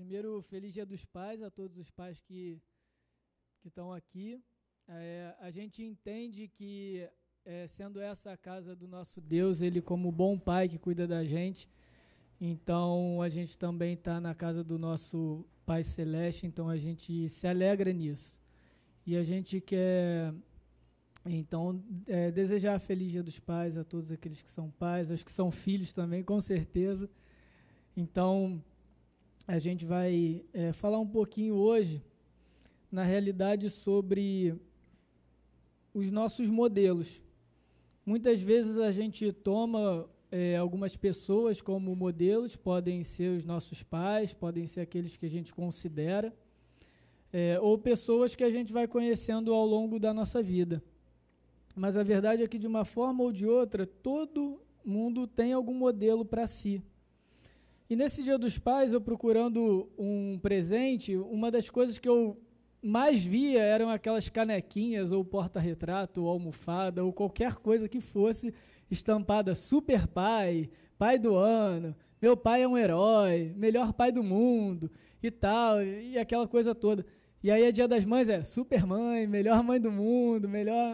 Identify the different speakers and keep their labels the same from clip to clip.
Speaker 1: Primeiro, feliz Dia dos Pais a todos os pais que estão aqui. A gente entende que, sendo essa a casa do nosso Deus, Ele como bom pai que cuida da gente, então a gente também está na casa do nosso Pai Celeste, então a gente se alegra nisso. E a gente quer, então, desejar feliz Dia dos Pais a todos aqueles que são pais, aos que são filhos também, com certeza. Então, a gente vai falar um pouquinho hoje, na realidade, sobre os nossos modelos. Muitas vezes a gente toma algumas pessoas como modelos, podem ser os nossos pais, podem ser aqueles que a gente considera, ou pessoas que a gente vai conhecendo ao longo da nossa vida. Mas a verdade é que, de uma forma ou de outra, todo mundo tem algum modelo para si. E nesse Dia dos Pais, eu procurando um presente, uma das coisas que eu mais via eram aquelas canequinhas, ou porta-retrato, ou almofada, ou qualquer coisa que fosse estampada super pai, pai do ano, meu pai é um herói, melhor pai do mundo e tal, e aquela coisa toda. E aí, Dia das Mães super mãe, melhor mãe do mundo, melhor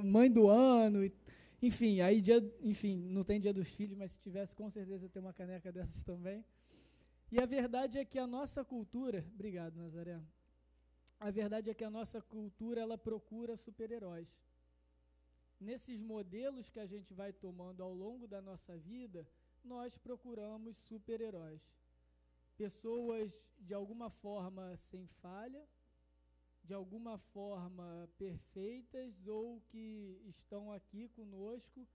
Speaker 1: mãe do ano, enfim, aí não tem Dia dos Filhos, mas se tivesse, com certeza, ter uma caneca dessas também. E a verdade é que a nossa cultura, obrigado, Nazaré, a verdade é que a nossa cultura, ela procura super-heróis. Nesses modelos que a gente vai tomando ao longo da nossa vida, nós procuramos super-heróis. Pessoas, de alguma forma, sem falha, de alguma forma perfeitas, ou que estão aqui conosco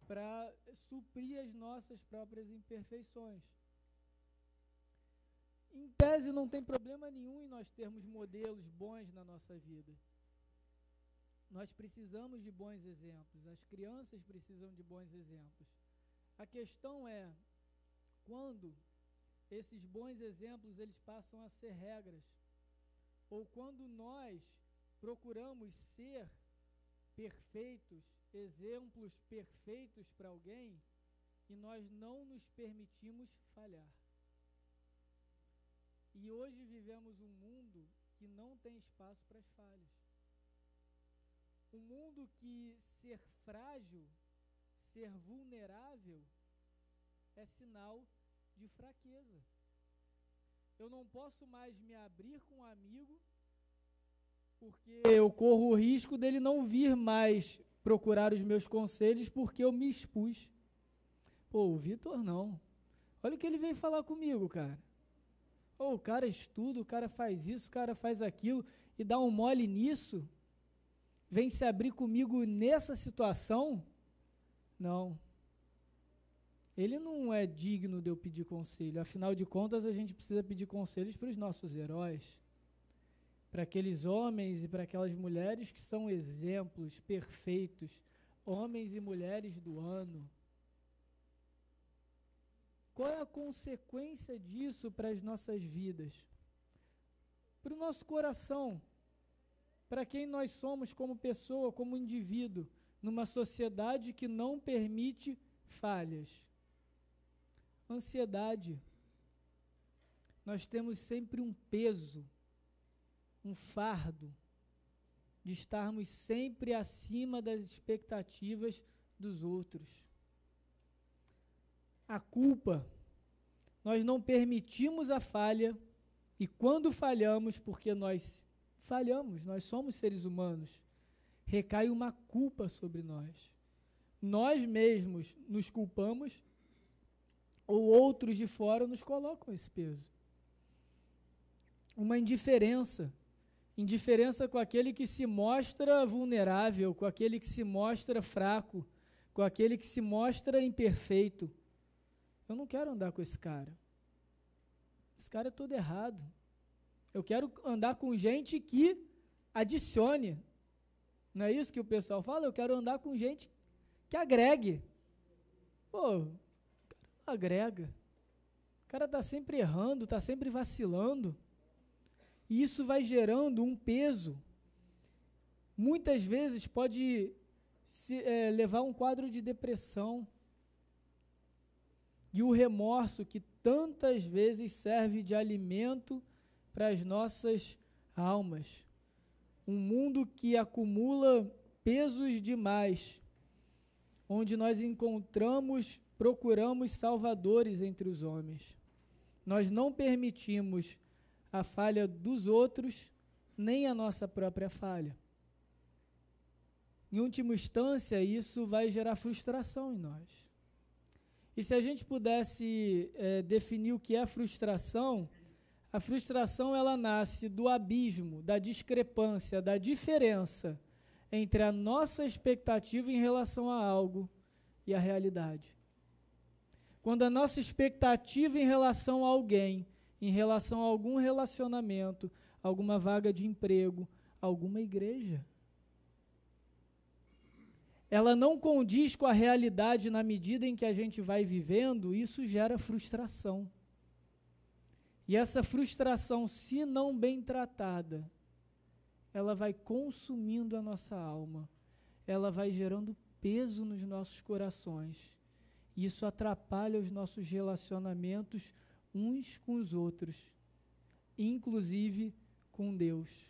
Speaker 1: para suprir as nossas próprias imperfeições. Em tese, não tem problema nenhum em nós termos modelos bons na nossa vida. Nós precisamos de bons exemplos, as crianças precisam de bons exemplos. A questão é, quando esses bons exemplos eles passam a ser regras, ou quando nós procuramos ser perfeitos, exemplos perfeitos para alguém, e nós não nos permitimos falhar. E hoje vivemos um mundo que não tem espaço para as falhas. Um mundo que ser frágil, ser vulnerável, é sinal de fraqueza. Eu não posso mais me abrir com um amigo, porque eu corro o risco dele não vir mais procurar os meus conselhos porque eu me expus. Pô, o Vitor não. Olha o que ele vem falar comigo, cara. O cara estuda, o cara faz isso, o cara faz aquilo, e dá um mole nisso? Vem se abrir comigo nessa situação? Não. Ele não é digno de eu pedir conselho. Afinal de contas, a gente precisa pedir conselhos para os nossos heróis, para aqueles homens e para aquelas mulheres que são exemplos perfeitos, homens e mulheres do ano. Qual é a consequência disso para as nossas vidas? Para o nosso coração, para quem nós somos como pessoa, como indivíduo, numa sociedade que não permite falhas. Ansiedade. Nós temos sempre um peso, um fardo, de estarmos sempre acima das expectativas dos outros. A culpa. Nós não permitimos a falha, e quando falhamos, porque nós falhamos, nós somos seres humanos, recai uma culpa sobre nós. Nós mesmos nos culpamos, ou outros de fora nos colocam esse peso. Uma indiferença. Indiferença com aquele que se mostra vulnerável, com aquele que se mostra fraco, com aquele que se mostra imperfeito. Eu não quero andar com esse cara. Esse cara é todo errado. Eu quero andar com gente que adicione. Não é isso que o pessoal fala? Eu quero andar com gente que agregue. Pô, o cara não agrega. O cara está sempre errando, está sempre vacilando. E isso vai gerando um peso. Muitas vezes pode levar a um quadro de depressão. E o remorso, que tantas vezes serve de alimento para as nossas almas. Um mundo que acumula pesos demais, onde nós procuramos salvadores entre os homens. Nós não permitimos a falha dos outros, nem a nossa própria falha. Em última instância, isso vai gerar frustração em nós. E se a gente pudesse definir o que é frustração, a frustração ela nasce do abismo, da discrepância, da diferença entre a nossa expectativa em relação a algo e a realidade. Quando a nossa expectativa em relação a alguém, em relação a algum relacionamento, alguma vaga de emprego, alguma igreja, ela não condiz com a realidade na medida em que a gente vai vivendo, isso gera frustração. E essa frustração, se não bem tratada, ela vai consumindo a nossa alma, ela vai gerando peso nos nossos corações. Isso atrapalha os nossos relacionamentos uns com os outros, inclusive com Deus.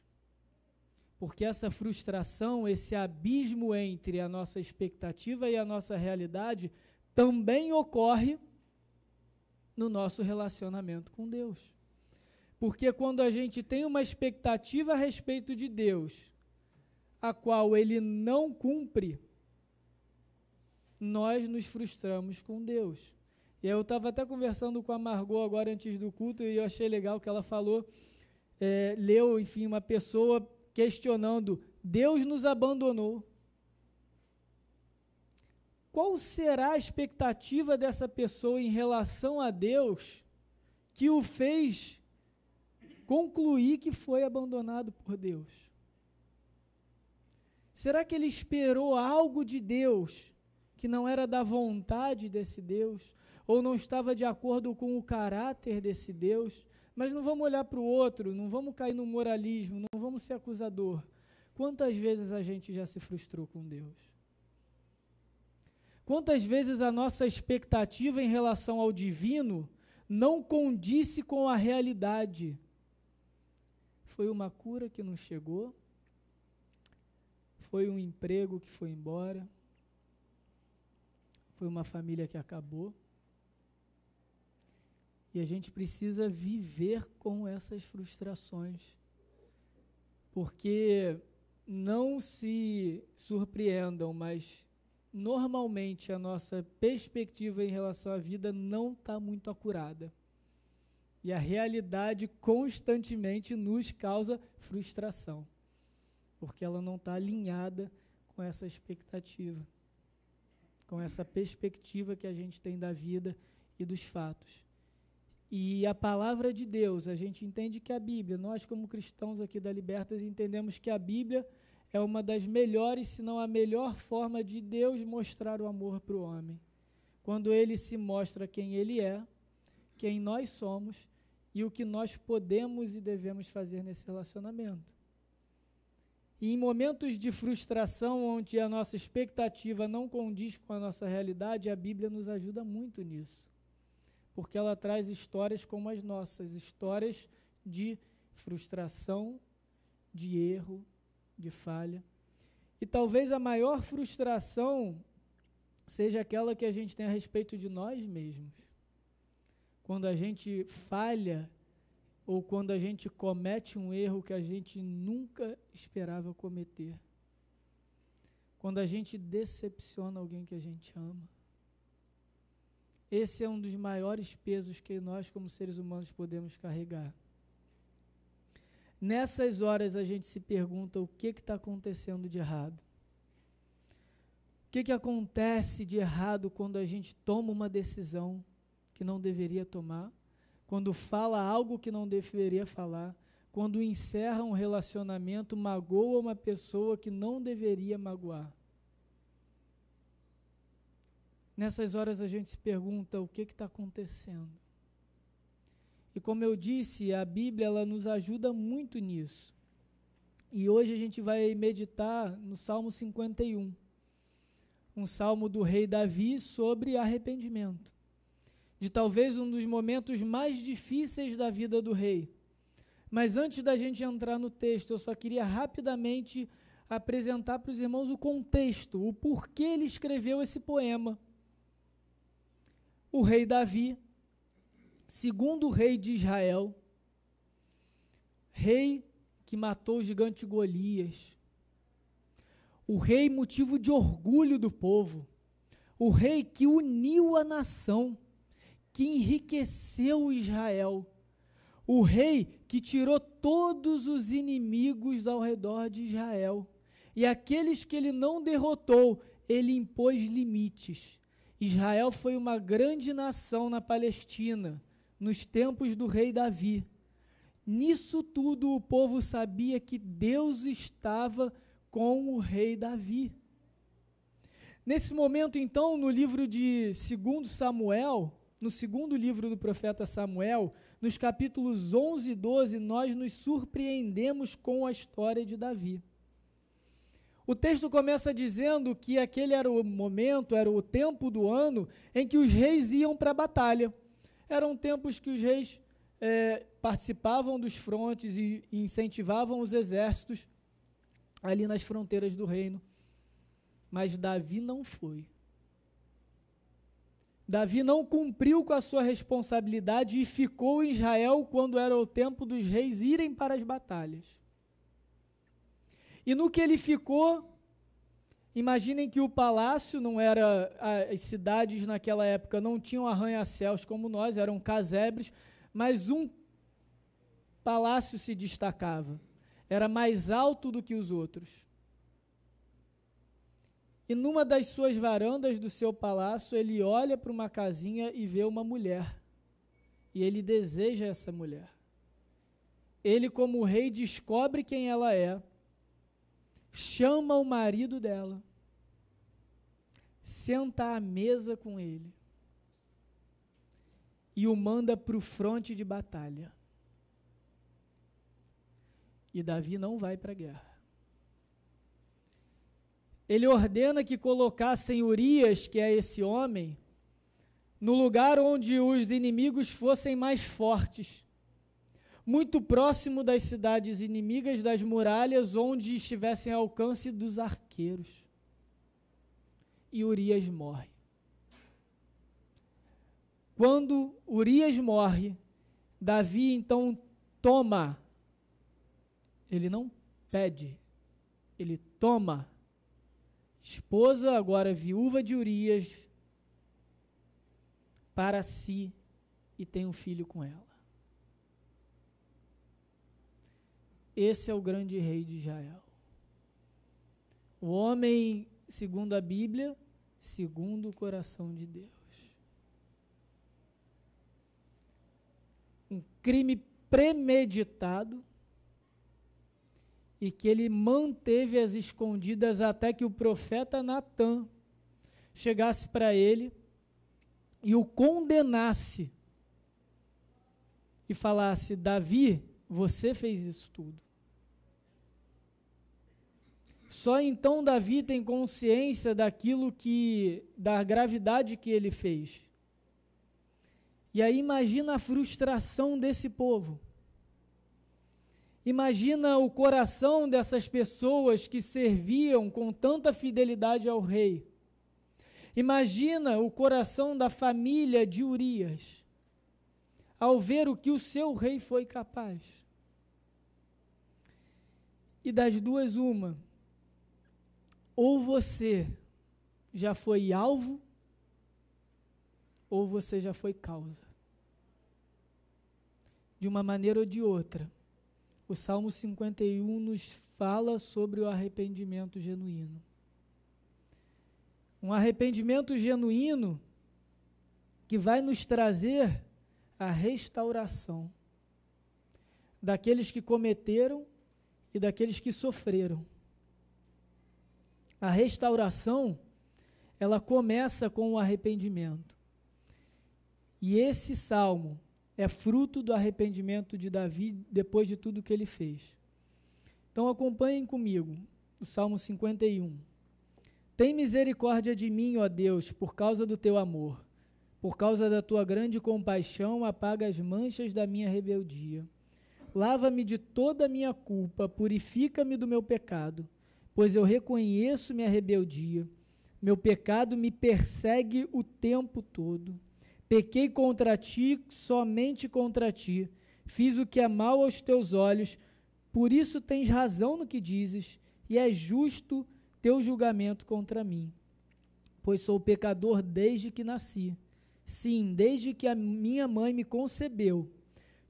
Speaker 1: Porque essa frustração, esse abismo entre a nossa expectativa e a nossa realidade, também ocorre no nosso relacionamento com Deus. Porque quando a gente tem uma expectativa a respeito de Deus, a qual Ele não cumpre, nós nos frustramos com Deus. E eu estava até conversando com a Margot agora antes do culto, e eu achei legal que ela falou, leu, enfim, uma pessoa questionando, Deus nos abandonou. Qual será a expectativa dessa pessoa em relação a Deus que o fez concluir que foi abandonado por Deus? Será que ele esperou algo de Deus que não era da vontade desse Deus, ou não estava de acordo com o caráter desse Deus? Mas não vamos olhar para o outro, não vamos cair no moralismo, não vamos ser acusador. Quantas vezes a gente já se frustrou com Deus? Quantas vezes a nossa expectativa em relação ao divino não condisse com a realidade? Foi uma cura que não chegou, foi um emprego que foi embora, foi uma família que acabou. E a gente precisa viver com essas frustrações, porque não se surpreendam, mas normalmente a nossa perspectiva em relação à vida não está muito acurada. E a realidade constantemente nos causa frustração, porque ela não está alinhada com essa expectativa, com essa perspectiva que a gente tem da vida e dos fatos. E a palavra de Deus, a gente entende que a Bíblia, nós como cristãos aqui da Libertas, entendemos que a Bíblia é uma das melhores, se não a melhor forma de Deus mostrar o amor para o homem. Quando Ele se mostra quem Ele é, quem nós somos e o que nós podemos e devemos fazer nesse relacionamento. E em momentos de frustração, onde a nossa expectativa não condiz com a nossa realidade, a Bíblia nos ajuda muito nisso. Porque ela traz histórias como as nossas, histórias de frustração, de erro, de falha. E talvez a maior frustração seja aquela que a gente tem a respeito de nós mesmos. Quando a gente falha ou quando a gente comete um erro que a gente nunca esperava cometer. Quando a gente decepciona alguém que a gente ama. Esse é um dos maiores pesos que nós, como seres humanos, podemos carregar. Nessas horas a gente se pergunta o que está acontecendo de errado. O que acontece de errado quando a gente toma uma decisão que não deveria tomar, quando fala algo que não deveria falar, quando encerra um relacionamento, magoa uma pessoa que não deveria magoar. Nessas horas a gente se pergunta o que está acontecendo. E como eu disse, a Bíblia ela nos ajuda muito nisso. E hoje a gente vai meditar no Salmo 51, um salmo do rei Davi sobre arrependimento. de talvez um dos momentos mais difíceis da vida do rei. Mas antes da gente entrar no texto, eu só queria rapidamente apresentar para os irmãos o contexto, o porquê ele escreveu esse poema. O rei Davi, segundo rei de Israel, rei que matou o gigante Golias, o rei motivo de orgulho do povo, o rei que uniu a nação, que enriqueceu Israel, o rei que tirou todos os inimigos ao redor de Israel, e aqueles que ele não derrotou, ele impôs limites. Israel foi uma grande nação na Palestina, nos tempos do rei Davi. Nisso tudo o povo sabia que Deus estava com o rei Davi. Nesse momento, então, no livro de 2 Samuel, no segundo livro do profeta Samuel, nos capítulos 11 e 12, nós nos surpreendemos com a história de Davi. O texto começa dizendo que aquele era o momento, era o tempo do ano em que os reis iam para a batalha. Eram tempos que os reis participavam dos frontes e incentivavam os exércitos ali nas fronteiras do reino. Mas Davi não foi. Davi não cumpriu com a sua responsabilidade e ficou em Israel quando era o tempo dos reis irem para as batalhas. E no que ele ficou, imaginem que o palácio não era, as cidades naquela época não tinham arranha-céus como nós, eram casebres, mas um palácio se destacava, era mais alto do que os outros. E numa das suas varandas do seu palácio, ele olha para uma casinha e vê uma mulher. E ele deseja essa mulher. Ele, como rei, descobre quem ela é, chama o marido dela, senta à mesa com ele e o manda para o fronte de batalha. E Davi não vai para a guerra. Ele ordena que colocassem Urias, que é esse homem, no lugar onde os inimigos fossem mais fortes, muito próximo das cidades inimigas, das muralhas, onde estivessem ao alcance dos arqueiros. E Urias morre. Quando Urias morre, Davi então toma, ele não pede, ele toma, esposa, agora viúva de Urias, para si e tem um filho com ela. Esse é o grande rei de Israel. O homem, segundo a Bíblia, segundo o coração de Deus. Um crime premeditado e que ele manteve as escondidas até que o profeta Natã chegasse para ele e o condenasse e falasse: Davi, você fez isso tudo. Só então Davi tem consciência da gravidade que ele fez. E aí imagina a frustração desse povo. Imagina o coração dessas pessoas que serviam com tanta fidelidade ao rei. Imagina o coração da família de Urias, ao ver o que o seu rei foi capaz. E das duas, uma, ou você já foi alvo, ou você já foi causa. De uma maneira ou de outra, o Salmo 51 nos fala sobre o arrependimento genuíno. Um arrependimento genuíno que vai nos trazer a restauração daqueles que cometeram e daqueles que sofreram. A restauração, ela começa com o arrependimento. E esse salmo é fruto do arrependimento de Davi depois de tudo que ele fez. Então acompanhem comigo o Salmo 51. Tem misericórdia de mim, ó Deus, por causa do teu amor. Por causa da tua grande compaixão, apaga as manchas da minha rebeldia. Lava-me de toda a minha culpa, purifica-me do meu pecado, pois eu reconheço minha rebeldia. Meu pecado me persegue o tempo todo. Pequei contra ti, somente contra ti. Fiz o que é mal aos teus olhos, por isso tens razão no que dizes, e é justo teu julgamento contra mim. Pois sou pecador desde que nasci, sim, desde que a minha mãe me concebeu.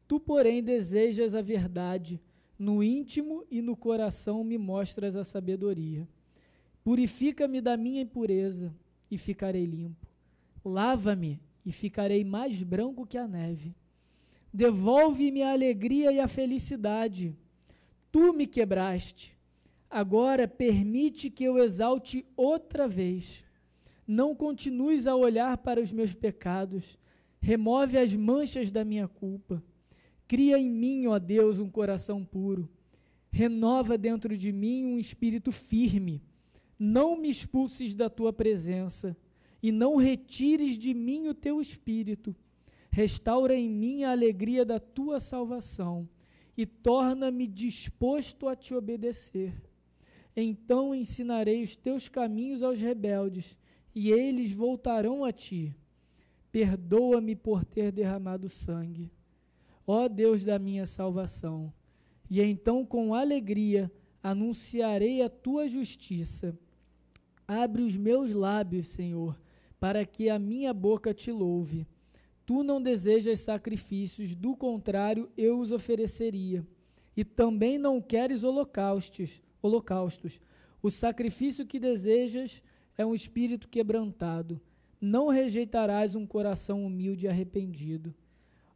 Speaker 1: Tu, porém, desejas a verdade, no íntimo e no coração me mostras a sabedoria. Purifica-me da minha impureza, e ficarei limpo. Lava-me, e ficarei mais branco que a neve. Devolve-me a alegria e a felicidade. Tu me quebraste. Agora permite que eu exalte outra vez. Não continues a olhar para os meus pecados. Remove as manchas da minha culpa. Cria em mim, ó Deus, um coração puro. Renova dentro de mim um espírito firme. Não me expulses da tua presença e não retires de mim o teu espírito. Restaura em mim a alegria da tua salvação e torna-me disposto a te obedecer. Então ensinarei os teus caminhos aos rebeldes e eles voltarão a ti. Perdoa-me por ter derramado sangue, ó Deus da minha salvação, e então com alegria anunciarei a tua justiça. Abre os meus lábios, Senhor, para que a minha boca te louve. Tu não desejas sacrifícios, do contrário eu os ofereceria. E também não queres holocaustos. O sacrifício que desejas é um espírito quebrantado. Não rejeitarás um coração humilde e arrependido.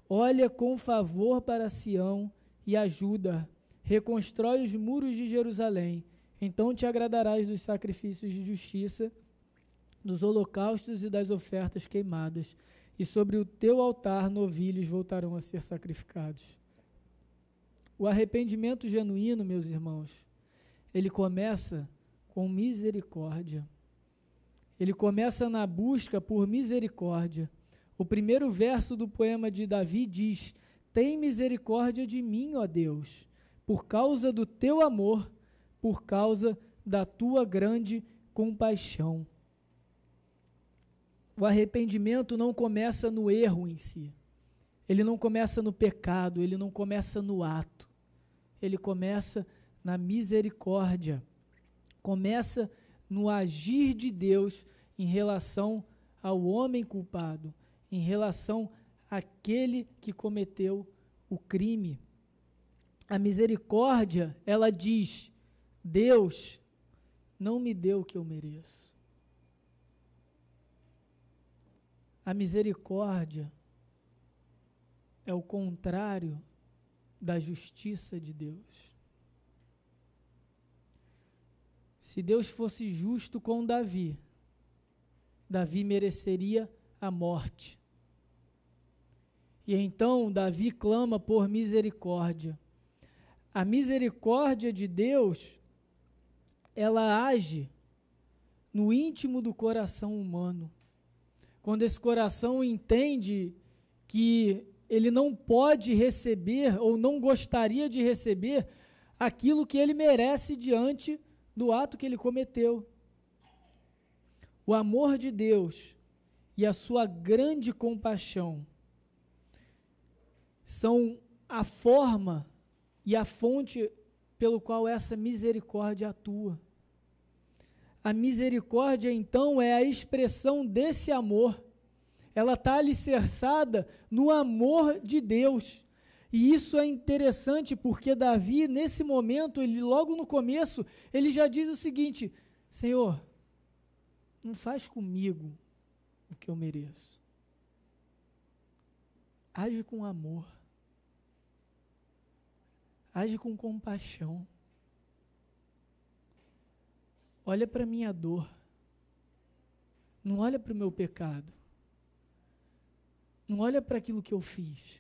Speaker 1: Olha com favor para Sião e ajuda. Reconstrói os muros de Jerusalém. Então te agradarás dos sacrifícios de justiça, dos holocaustos e das ofertas queimadas. E sobre o teu altar novilhos voltarão a ser sacrificados. O arrependimento genuíno, meus irmãos, ele começa com misericórdia. Ele começa na busca por misericórdia. O primeiro verso do poema de Davi diz: tem misericórdia de mim, ó Deus, por causa do teu amor, por causa da tua grande compaixão. O arrependimento não começa no erro em si. Ele não começa no pecado, ele não começa no ato. Ele começa na misericórdia. Começa no agir de Deus em relação ao homem culpado, em relação àquele que cometeu o crime. A misericórdia, ela diz: Deus não me deu o que eu mereço. A misericórdia é o contrário da justiça de Deus. Se Deus fosse justo com Davi, Davi mereceria a morte. E então Davi clama por misericórdia. A misericórdia de Deus, ela age no íntimo do coração humano. Quando esse coração entende que ele não pode receber ou não gostaria de receber aquilo que ele merece diante do ato que ele cometeu. O amor de Deus e a sua grande compaixão são a forma e a fonte pelo qual essa misericórdia atua. A misericórdia, então, é a expressão desse amor. Ela está alicerçada no amor de Deus. E isso é interessante porque Davi, nesse momento, ele logo no começo, ele já diz o seguinte: Senhor, não faz comigo o que eu mereço. Age com amor. Age com compaixão. Olha para a minha dor. Não olha para o meu pecado. Não olha para aquilo que eu fiz.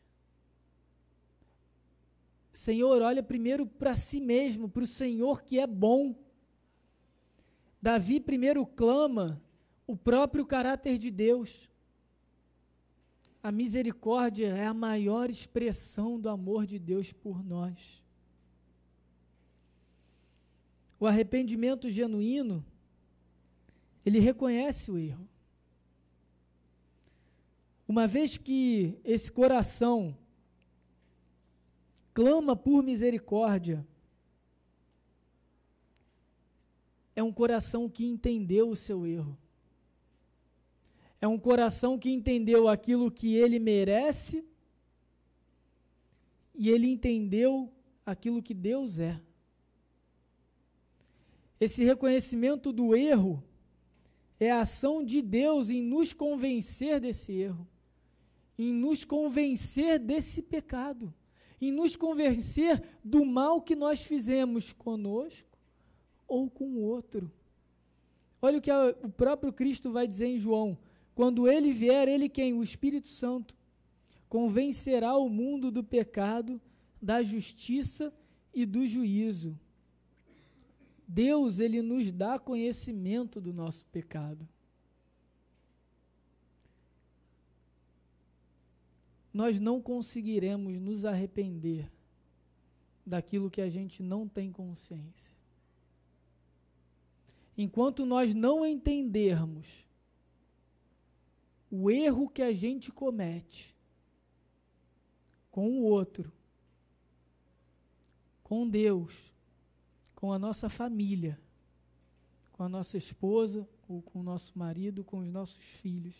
Speaker 1: Senhor, olha primeiro para si mesmo, para o Senhor que é bom. Davi primeiro clama o próprio caráter de Deus. A misericórdia é a maior expressão do amor de Deus por nós. O arrependimento genuíno, ele reconhece o erro. Uma vez que esse coração clama por misericórdia, é um coração que entendeu o seu erro. É um coração que entendeu aquilo que ele merece e ele entendeu aquilo que Deus é. Esse reconhecimento do erro é a ação de Deus em nos convencer desse erro, em nos convencer desse pecado, em nos convencer do mal que nós fizemos conosco ou com o outro. Olha o que o próprio Cristo vai dizer em João: quando ele vier, ele quem? O Espírito Santo, convencerá o mundo do pecado, da justiça e do juízo. Deus, ele nos dá conhecimento do nosso pecado. Nós não conseguiremos nos arrepender daquilo que a gente não tem consciência. Enquanto nós não entendermos o erro que a gente comete com o outro, com Deus, com a nossa família, com a nossa esposa, ou com o nosso marido, com os nossos filhos,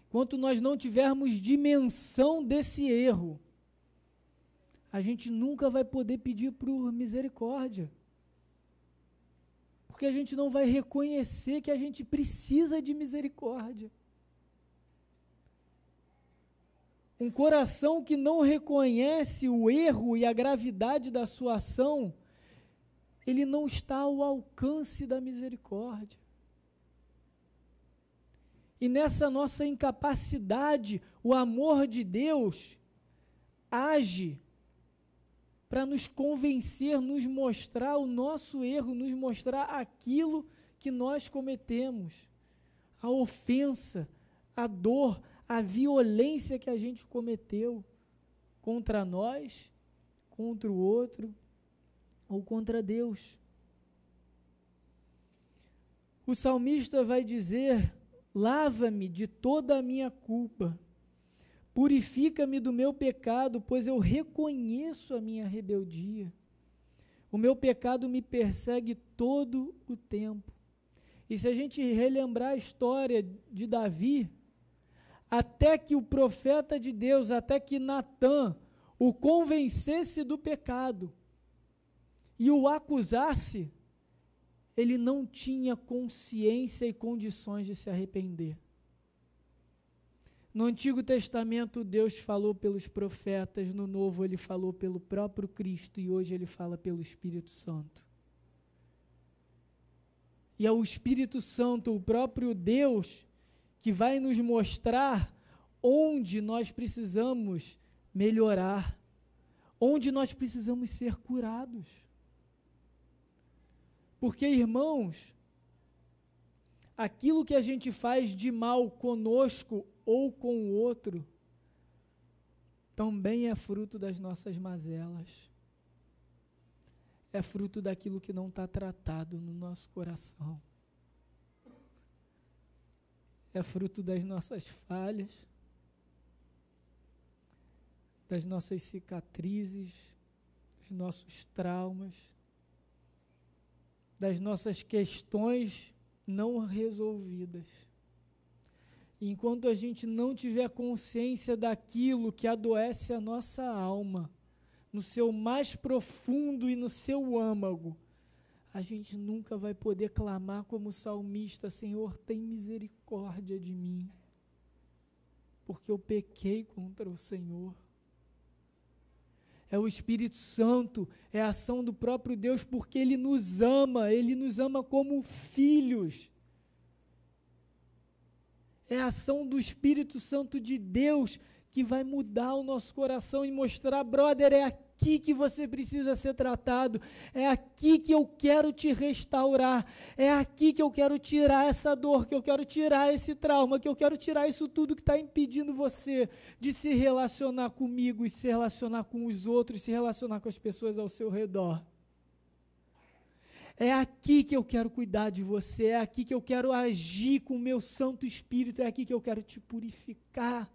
Speaker 1: enquanto nós não tivermos dimensão desse erro, a gente nunca vai poder pedir por misericórdia. Porque a gente não vai reconhecer que a gente precisa de misericórdia. Um coração que não reconhece o erro e a gravidade da sua ação, ele não está ao alcance da misericórdia. E nessa nossa incapacidade, o amor de Deus age para nos convencer, nos mostrar o nosso erro, nos mostrar aquilo que nós cometemos, a ofensa, a dor, a violência que a gente cometeu contra nós, contra o outro ou contra Deus. O salmista vai dizer: lava-me de toda a minha culpa, purifica-me do meu pecado, pois eu reconheço a minha rebeldia. O meu pecado me persegue todo o tempo. E se a gente relembrar a história de Davi, até que o profeta de Deus, até que Natã o convencesse do pecado e o acusasse, ele não tinha consciência e condições de se arrepender. No Antigo Testamento, Deus falou pelos profetas, no Novo ele falou pelo próprio Cristo e hoje ele fala pelo Espírito Santo. E é o Espírito Santo, o próprio Deus, que vai nos mostrar onde nós precisamos melhorar, onde nós precisamos ser curados. Porque, irmãos, aquilo que a gente faz de mal conosco ou com o outro, também é fruto das nossas mazelas. É fruto daquilo que não está tratado no nosso coração. É fruto das nossas falhas, das nossas cicatrizes, dos nossos traumas, das nossas questões não resolvidas. E enquanto a gente não tiver consciência daquilo que adoece a nossa alma, no seu mais profundo e no seu âmago, a gente nunca vai poder clamar como salmista: Senhor, tem misericórdia de mim, porque eu pequei contra o Senhor. É o Espírito Santo, é a ação do próprio Deus, porque Ele nos ama como filhos. É a ação do Espírito Santo de Deus que vai mudar o nosso coração e mostrar, brother, é aqui que você precisa ser tratado, é aqui que eu quero te restaurar, é aqui que eu quero tirar essa dor, que eu quero tirar esse trauma, que eu quero tirar isso tudo que está impedindo você de se relacionar comigo e se relacionar com os outros, se relacionar com as pessoas ao seu redor. É aqui que eu quero cuidar de você, é aqui que eu quero agir com o meu Santo Espírito, é aqui que eu quero te purificar.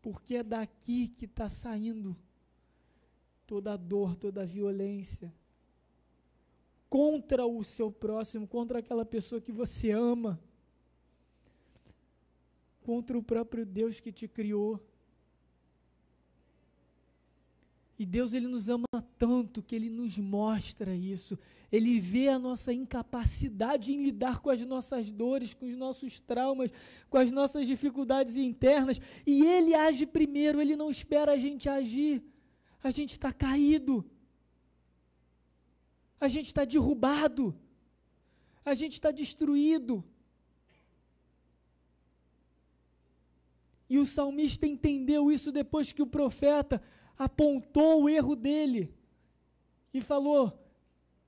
Speaker 1: Porque é daqui que está saindo toda a dor, toda a violência contra o seu próximo, contra aquela pessoa que você ama, contra o próprio Deus que te criou. E Deus, Ele nos ama tanto que Ele nos mostra isso. Ele vê a nossa incapacidade em lidar com as nossas dores, com os nossos traumas, com as nossas dificuldades internas. E Ele age primeiro, Ele não espera a gente agir. A gente está caído. A gente está derrubado. A gente está destruído. E o salmista entendeu isso depois que o profeta apontou o erro dele e falou: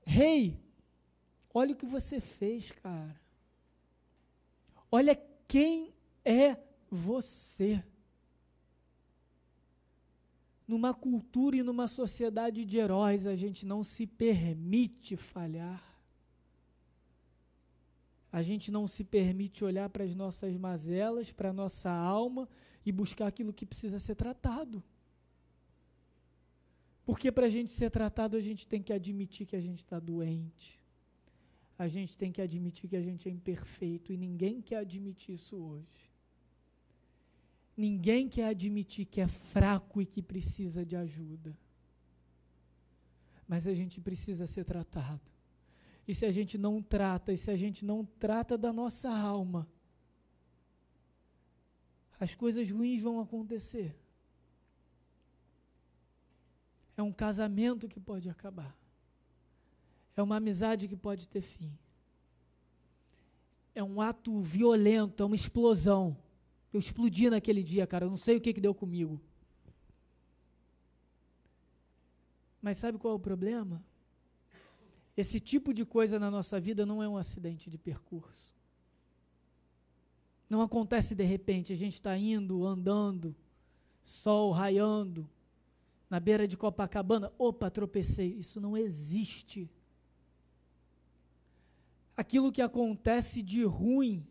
Speaker 1: rei, olha o que você fez, cara. Olha quem é você. Numa cultura e numa sociedade de heróis, a gente não se permite falhar. A gente não se permite olhar para as nossas mazelas, para a nossa alma e buscar aquilo que precisa ser tratado. Porque para a gente ser tratado, a gente tem que admitir que a gente está doente. A gente tem que admitir que a gente é imperfeito. E ninguém quer admitir isso hoje. Ninguém quer admitir que é fraco e que precisa de ajuda. Mas a gente precisa ser tratado. E se a gente não trata, e se a gente não trata da nossa alma, as coisas ruins vão acontecer. É um casamento que pode acabar. É uma amizade que pode ter fim. É um ato violento, é uma explosão. Eu explodi naquele dia, cara, eu não sei o que deu comigo. Mas sabe qual é o problema? Esse tipo de coisa na nossa vida não é um acidente de percurso. Não acontece de repente, a gente está indo, andando, sol raiando, na beira de Copacabana, opa, tropecei. Isso não existe. Aquilo que acontece de ruim,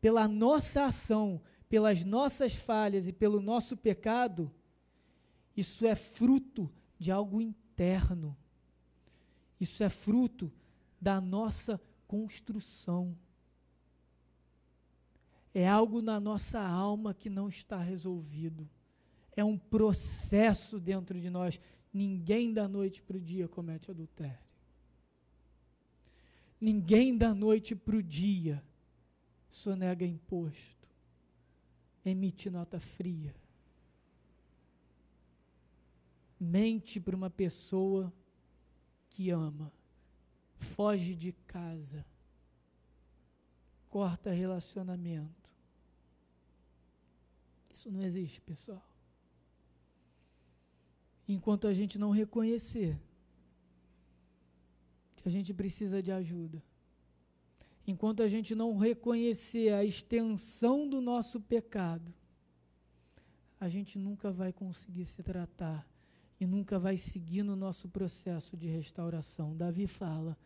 Speaker 1: pela nossa ação, pelas nossas falhas e pelo nosso pecado, isso é fruto de algo interno. Isso é fruto da nossa construção. É algo na nossa alma que não está resolvido. É um processo dentro de nós. Ninguém da noite para o dia comete adultério. Ninguém da noite para o dia sonega imposto, emite nota fria, mente para uma pessoa que ama, foge de casa, corta relacionamento. Isso não existe, pessoal. Enquanto a gente não reconhecer que a gente precisa de ajuda, enquanto a gente não reconhecer a extensão do nosso pecado, a gente nunca vai conseguir se tratar e nunca vai seguir no nosso processo de restauração. Davi fala: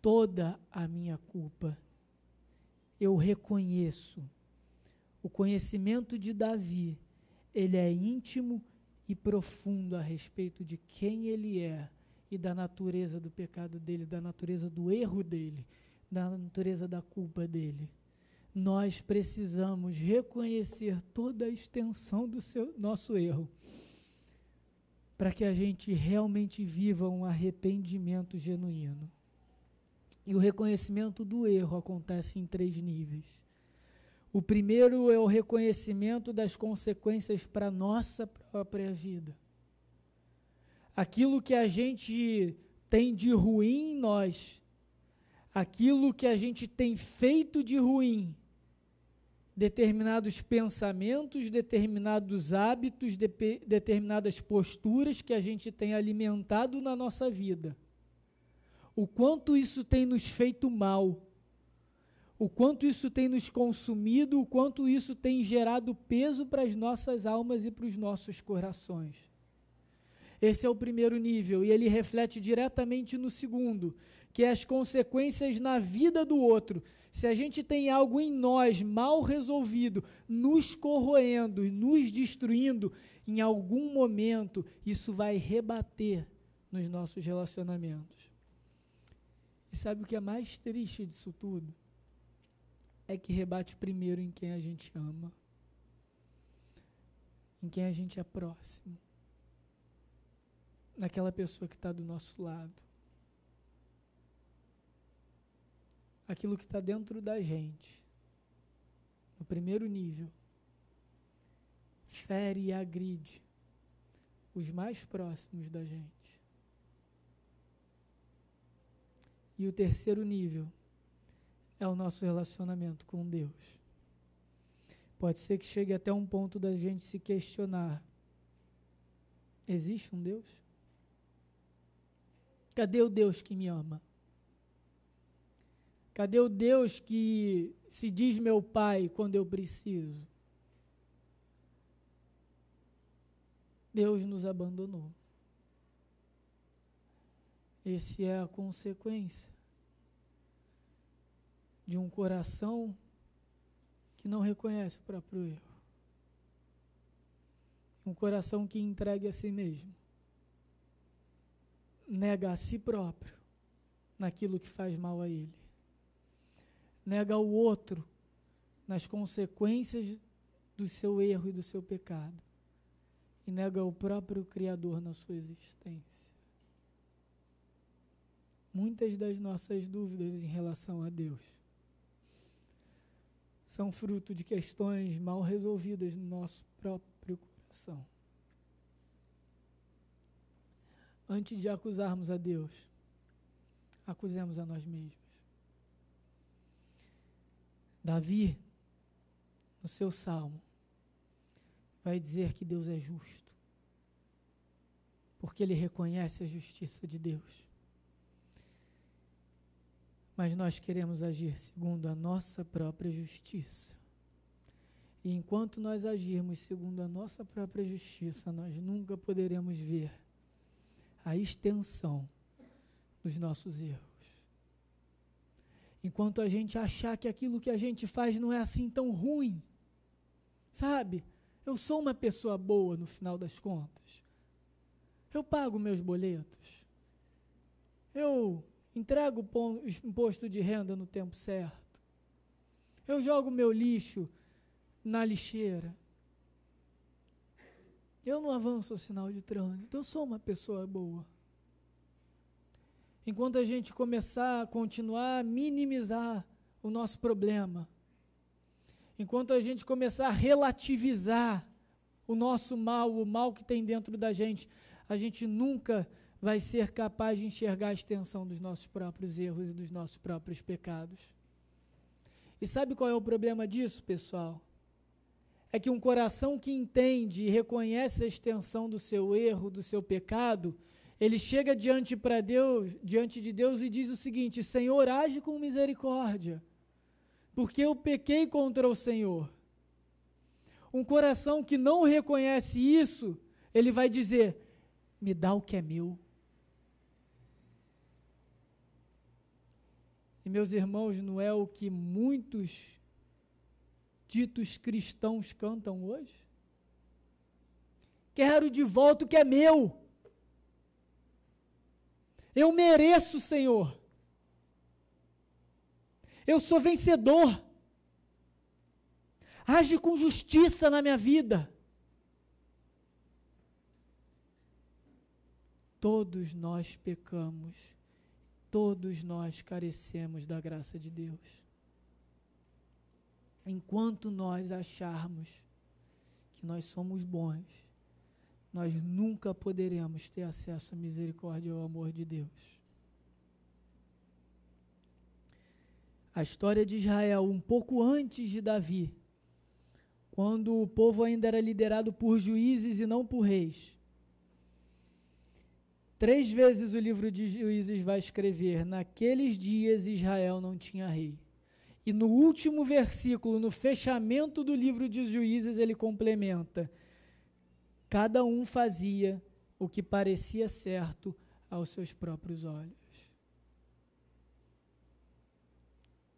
Speaker 1: toda a minha culpa eu reconheço. O conhecimento de Davi, ele é íntimo e profundo a respeito de quem ele é e da natureza do pecado dele, da natureza do erro dele, da natureza da culpa dele. Nós precisamos reconhecer toda a extensão do nosso erro, para que a gente realmente viva um arrependimento genuíno. E o reconhecimento do erro acontece em 3 níveis. O primeiro é o reconhecimento das consequências para a nossa própria vida. Aquilo que a gente tem de ruim em nós, aquilo que a gente tem feito de ruim, determinados pensamentos, determinados hábitos, determinadas posturas que a gente tem alimentado na nossa vida. O quanto isso tem nos feito mal, o quanto isso tem nos consumido, o quanto isso tem gerado peso para as nossas almas e para os nossos corações. Esse é o primeiro nível, e ele reflete diretamente no segundo, que é as consequências na vida do outro. Se a gente tem algo em nós mal resolvido, nos corroendo, nos destruindo, em algum momento isso vai rebater nos nossos relacionamentos. E sabe o que é mais triste disso tudo? É que rebate primeiro em quem a gente ama, em quem a gente é próximo, naquela pessoa que está do nosso lado. Aquilo que está dentro da gente, no primeiro nível, fere e agride os mais próximos da gente. E o terceiro nível é o nosso relacionamento com Deus. Pode ser que chegue até um ponto da gente se questionar: existe um Deus? Cadê o Deus que me ama? Cadê o Deus que se diz meu Pai quando eu preciso? Deus nos abandonou. Essa é a consequência de um coração que não reconhece o próprio erro. Um coração que entrega a si mesmo. Nega a si próprio naquilo que faz mal a ele. Nega o outro nas consequências do seu erro e do seu pecado. E nega o próprio Criador na sua existência. Muitas das nossas dúvidas em relação a Deus são fruto de questões mal resolvidas no nosso próprio coração. Antes de acusarmos a Deus, acusemos a nós mesmos. Davi, no seu salmo, vai dizer que Deus é justo, porque ele reconhece a justiça de Deus. Mas nós queremos agir segundo a nossa própria justiça. E enquanto nós agirmos segundo a nossa própria justiça, nós nunca poderemos ver a extensão dos nossos erros. Enquanto a gente achar que aquilo que a gente faz não é assim tão ruim, sabe? Eu sou uma pessoa boa no final das contas. Eu pago meus boletos. Eu entrego o imposto de renda no tempo certo. Eu jogo meu lixo na lixeira. Eu não avanço o sinal de trânsito. Eu sou uma pessoa boa. Enquanto a gente continuar a minimizar o nosso problema, enquanto a gente começar a relativizar o nosso mal, o mal que tem dentro da gente, a gente nunca vai ser capaz de enxergar a extensão dos nossos próprios erros e dos nossos próprios pecados. E sabe qual é o problema disso, pessoal? É que um coração que entende e reconhece a extensão do seu erro, do seu pecado, ele chega diante de Deus e diz o seguinte: Senhor, age com misericórdia, porque eu pequei contra o Senhor. Um coração que não reconhece isso, ele vai dizer: me dá o que é meu. E meus irmãos, não é o que muitos ditos cristãos cantam hoje? Quero de volta o que é meu. Eu mereço, Senhor. Eu sou vencedor. Age com justiça na minha vida. Todos nós pecamos. Todos nós carecemos da graça de Deus. Enquanto nós acharmos que nós somos bons, nós nunca poderemos ter acesso à misericórdia e ao amor de Deus. A história de Israel, um pouco antes de Davi, quando o povo ainda era liderado por juízes e não por reis. 3 vezes o livro de Juízes vai escrever: naqueles dias Israel não tinha rei. E no último versículo, no fechamento do livro de Juízes, ele complementa: cada um fazia o que parecia certo aos seus próprios olhos.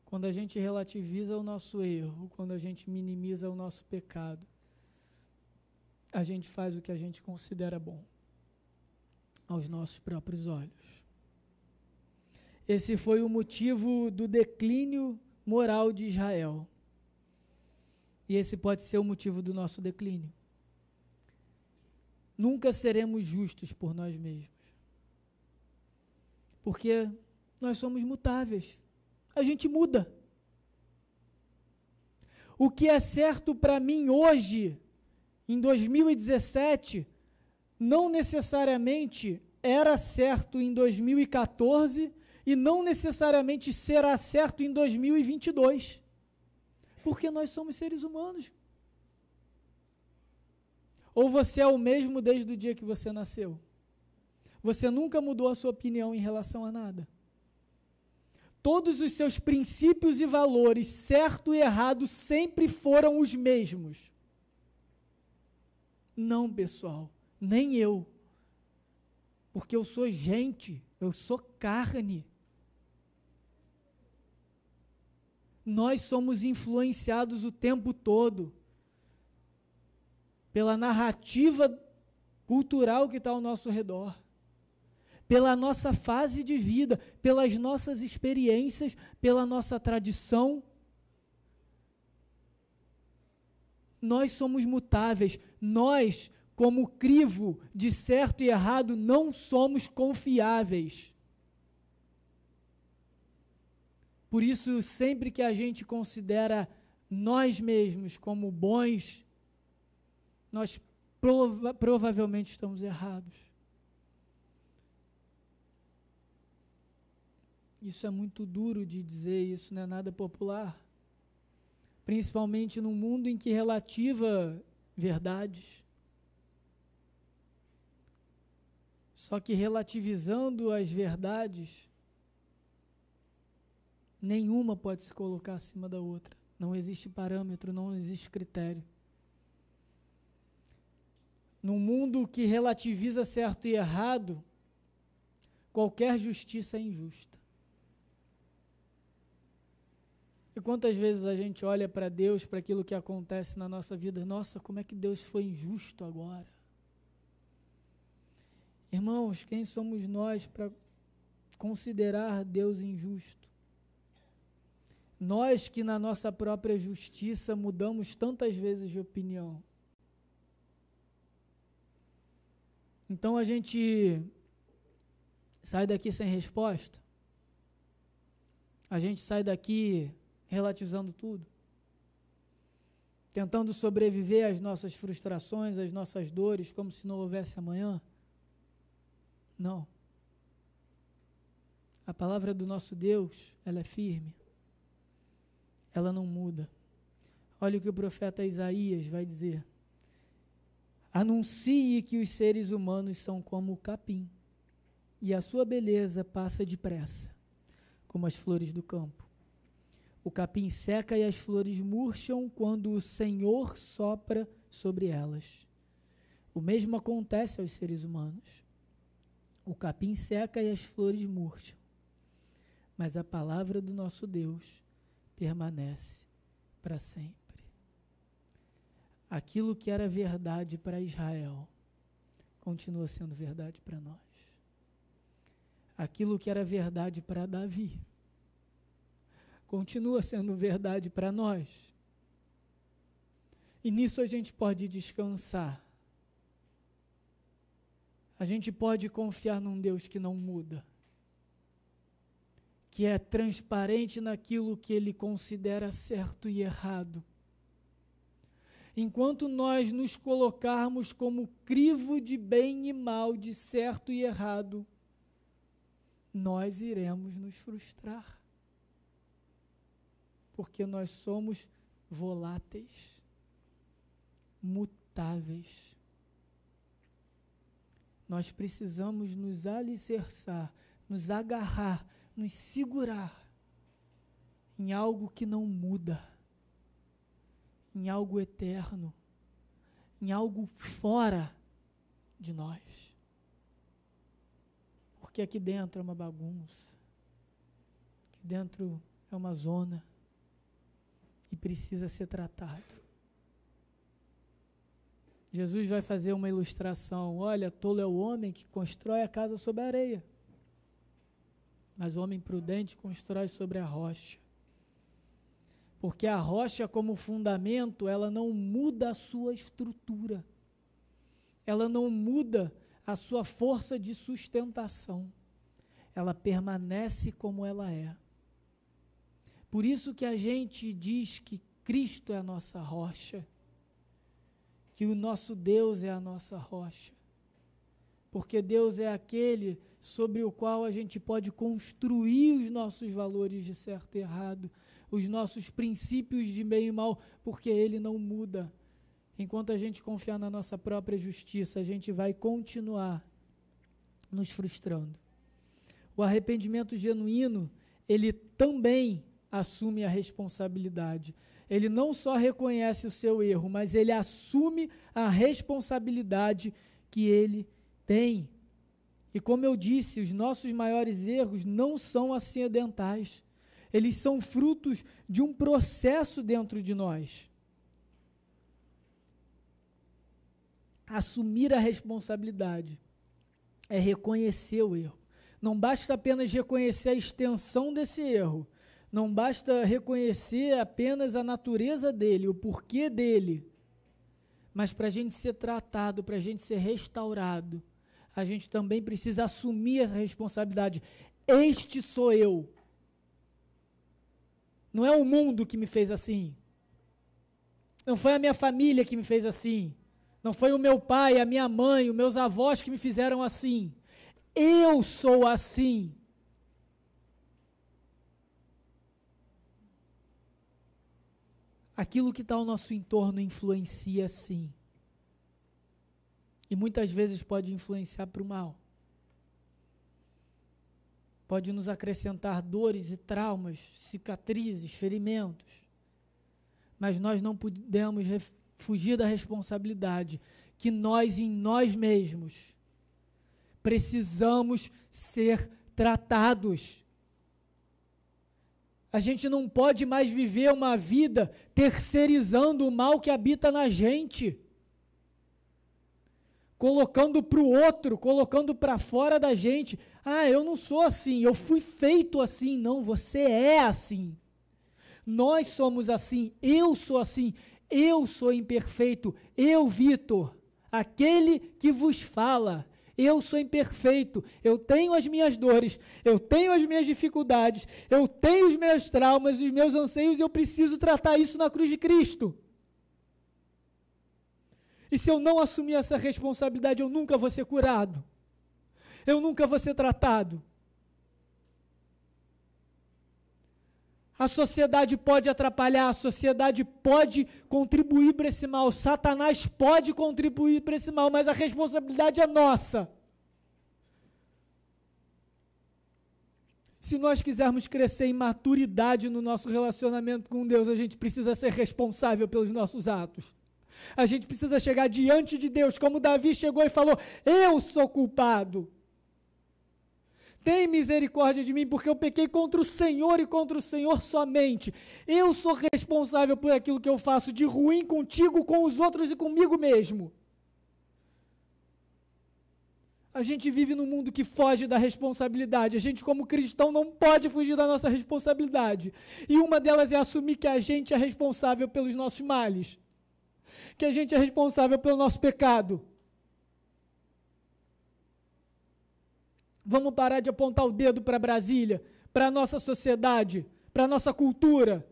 Speaker 1: Quando a gente relativiza o nosso erro, quando a gente minimiza o nosso pecado, a gente faz o que a gente considera bom aos nossos próprios olhos. Esse foi o motivo do declínio moral de Israel. E esse pode ser o motivo do nosso declínio. Nunca seremos justos por nós mesmos. Porque nós somos mutáveis. A gente muda. O que é certo para mim hoje, em 2017, não necessariamente era certo em 2014 e não necessariamente será certo em 2022. Porque nós somos seres humanos. Ou você é o mesmo desde o dia que você nasceu? Você nunca mudou a sua opinião em relação a nada. Todos os seus princípios e valores, certo e errado, sempre foram os mesmos. Não, pessoal, nem eu. Porque eu sou gente, eu sou carne. Nós somos influenciados o tempo todo pela narrativa cultural que está ao nosso redor, pela nossa fase de vida, pelas nossas experiências, pela nossa tradição. Nós somos mutáveis. Nós, como crivo de certo e errado, não somos confiáveis. Por isso, sempre que a gente considera nós mesmos como bons, nós provavelmente estamos errados. Isso é muito duro de dizer, isso não é nada popular. Principalmente num mundo em que relativa verdades. Só que relativizando as verdades, nenhuma pode se colocar acima da outra. Não existe parâmetro, não existe critério. Num mundo que relativiza certo e errado, qualquer justiça é injusta. E quantas vezes a gente olha para Deus, para aquilo que acontece na nossa vida, nossa, como é que Deus foi injusto agora? Irmãos, quem somos nós para considerar Deus injusto? Nós que na nossa própria justiça mudamos tantas vezes de opinião. Então a gente sai daqui sem resposta? A gente sai daqui relativizando tudo? Tentando sobreviver às nossas frustrações, às nossas dores, como se não houvesse amanhã? Não. A palavra do nosso Deus, ela é firme. Ela não muda. Olha o que o profeta Isaías vai dizer. Anuncie que os seres humanos são como o capim, e a sua beleza passa depressa, como as flores do campo. O capim seca e as flores murcham quando o Senhor sopra sobre elas. O mesmo acontece aos seres humanos. O capim seca e as flores murcham, mas a palavra do nosso Deus permanece para sempre. Aquilo que era verdade para Israel continua sendo verdade para nós. Aquilo que era verdade para Davi continua sendo verdade para nós. E nisso a gente pode descansar. A gente pode confiar num Deus que não muda, que é transparente naquilo que Ele considera certo e errado. Enquanto nós nos colocarmos como crivo de bem e mal, de certo e errado, nós iremos nos frustrar. Porque nós somos voláteis. mutáveis. Nós precisamos nos alicerçar, nos agarrar, nos segurar em algo que não muda, em algo eterno, em algo fora de nós. Porque aqui dentro é uma bagunça, aqui dentro é uma zona e precisa ser tratado. Jesus vai fazer uma ilustração. Olha, tolo é o homem que constrói a casa sobre a areia, mas o homem prudente constrói sobre a rocha. Porque a rocha, como fundamento, ela não muda a sua estrutura. Ela não muda a sua força de sustentação. Ela permanece como ela é. Por isso que a gente diz que Cristo é a nossa rocha, que o nosso Deus é a nossa rocha. Porque Deus é aquele sobre o qual a gente pode construir os nossos valores de certo e errado, os nossos princípios de bem e mal, porque Ele não muda. Enquanto a gente confiar na nossa própria justiça, a gente vai continuar nos frustrando. O arrependimento genuíno, ele também assume a responsabilidade. Ele não só reconhece o seu erro, mas ele assume a responsabilidade que ele tem. E como eu disse, os nossos maiores erros não são acidentais. Eles são frutos de um processo dentro de nós. Assumir a responsabilidade é reconhecer o erro. Não basta apenas reconhecer a extensão desse erro. Não basta reconhecer apenas a natureza dele, o porquê dele. Mas para a gente ser tratado, para a gente ser restaurado, a gente também precisa assumir essa responsabilidade. Este sou eu. Não é o mundo que me fez assim. Não foi a minha família que me fez assim. Não foi o meu pai, a minha mãe, os meus avós que me fizeram assim. Eu sou assim. Aquilo que está ao nosso entorno influencia sim. E muitas vezes pode influenciar para o mal. Pode nos acrescentar dores e traumas, cicatrizes, ferimentos. Mas nós não podemos fugir da responsabilidade que nós, em nós mesmos, precisamos ser tratados. A gente não pode mais viver uma vida terceirizando o mal que habita na gente, colocando para o outro, colocando para fora da gente. Ah, eu não sou assim, eu fui feito assim. Não, você é assim. Nós somos assim, eu sou assim, eu sou imperfeito, eu, Vitor, aquele que vos fala. Eu sou imperfeito, eu tenho as minhas dores, eu tenho as minhas dificuldades, eu tenho os meus traumas, os meus anseios, e eu preciso tratar isso na cruz de Cristo. E se eu não assumir essa responsabilidade, eu nunca vou ser curado, eu nunca vou ser tratado. A sociedade pode atrapalhar, a sociedade pode contribuir para esse mal, Satanás pode contribuir para esse mal, mas a responsabilidade é nossa. Se nós quisermos crescer em maturidade no nosso relacionamento com Deus, a gente precisa ser responsável pelos nossos atos. A gente precisa chegar diante de Deus, como Davi chegou e falou: eu sou culpado. Tem misericórdia de mim, porque eu pequei contra o Senhor e contra o Senhor somente. Eu sou responsável por aquilo que eu faço de ruim contigo, com os outros e comigo mesmo. A gente vive num mundo que foge da responsabilidade. A gente, como cristão, não pode fugir da nossa responsabilidade. E uma delas é assumir que a gente é responsável pelos nossos males. Que a gente é responsável pelo nosso pecado. Vamos parar de apontar o dedo para Brasília, para a nossa sociedade, para a nossa cultura,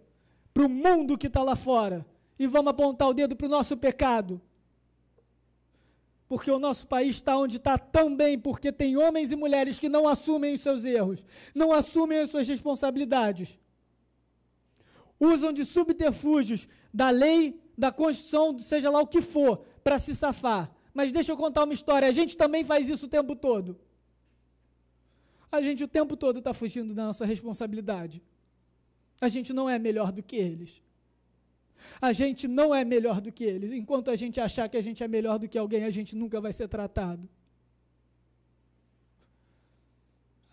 Speaker 1: para o mundo que está lá fora. E vamos apontar o dedo para o nosso pecado. Porque o nosso país está onde está também, porque tem homens e mulheres que não assumem os seus erros, não assumem as suas responsabilidades. Usam de subterfúgios da lei da construção, seja lá o que for, para se safar. Mas deixa eu contar uma história, a gente também faz isso o tempo todo. A gente o tempo todo está fugindo da nossa responsabilidade. A gente não é melhor do que eles. A gente não é melhor do que eles. Enquanto a gente achar que a gente é melhor do que alguém, a gente nunca vai ser tratado.